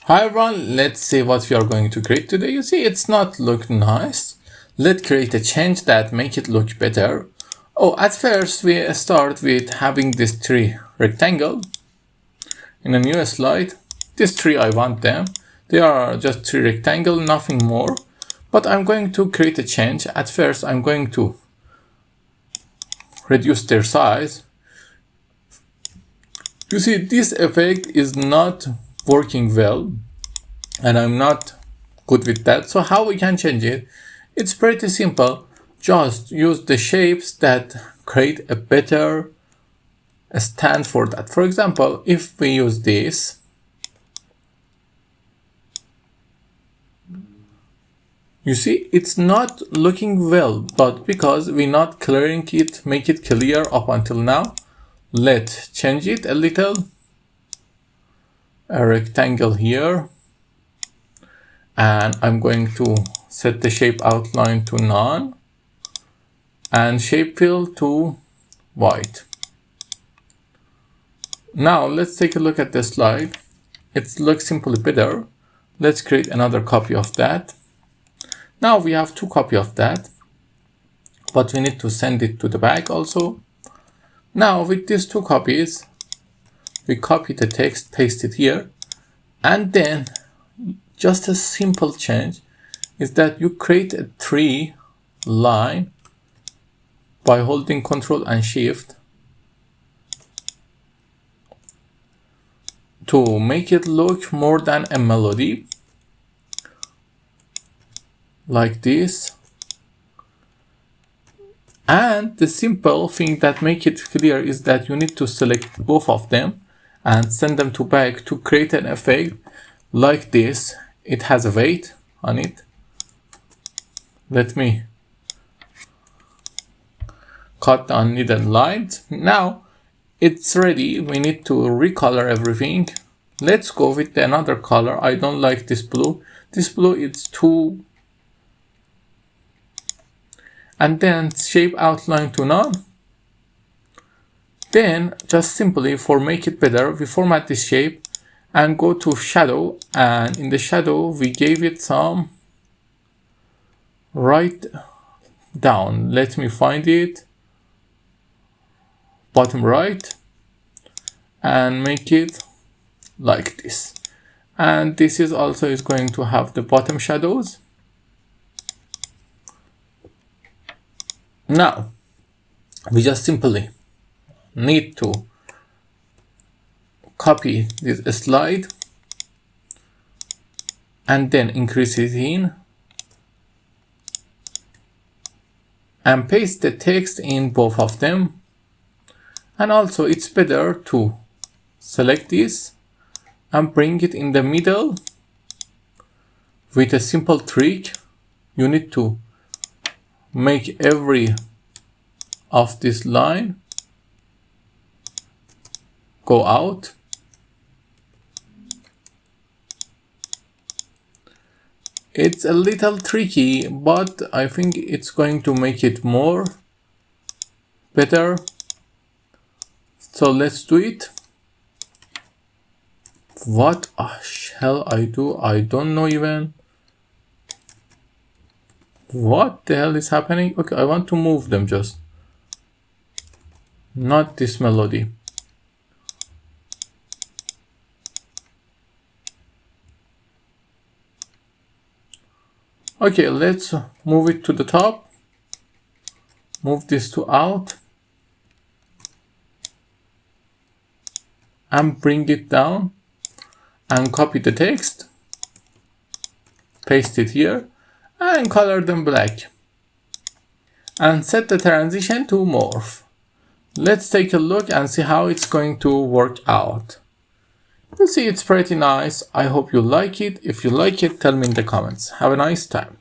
Hi everyone, let's see what we are going to create today. You see, it's not look nice. Let's create a change that make it look better. Oh, at first we start with having this three rectangle. In a new slide, this three I want them. They are just three rectangle, nothing more. But I'm going to create a change. At first, I'm going to reduce their size. You see, this effect is not working well, and I'm not good with that. So how we can change it? It's pretty simple. Just use the shapes that create a better stand for that. For example, if we use this, you see, it's not looking well, but because we're not clearing it, make it clear up until now. Let's change it a little. A rectangle here. And I'm going to set the shape outline to none. And shape fill to white. Now let's take a look at the slide. It looks simply better. Let's create another copy of that. Now we have two copies of that, but we need to send it to the back also. Now with these two copies, we copy the text, paste it here, and then just a simple change is that you create a three line by holding Ctrl and Shift to make it look more than a melody. Like this. And the simple thing that make it clear is that you need to select both of them and send them to back to create an effect like this. It has a weight on it. Let me cut the unneeded lines. Now it's ready. We need to recolor everything. Let's go with another color. I don't like this blue. This blue is too. And then shape outline to none. Then just simply for make it better, we format this shape and go to shadow, and in the shadow we gave it some right down. Let me find it. Bottom right, and make it like this. And this is also is going to have the bottom shadows. Now, we just simply need to copy this slide and then increase it in and paste the text in both of them. And also it's better to select this and bring it in the middle with a simple trick. You need to make every of this line go out. It's a little tricky, but I think it's going to make it more better. So let's do it. What shall I do? I don't know even. What the hell is happening? Okay, I want to move them just. Not this melody. Okay, let's move it to the top. Move this to out. And bring it down. And copy the text. Paste it here. And color them black. And set the transition to morph. Let's take a look and see how it's going to work out. You see, it's pretty nice. I hope you like it. If you like it, tell me in the comments. Have a nice time.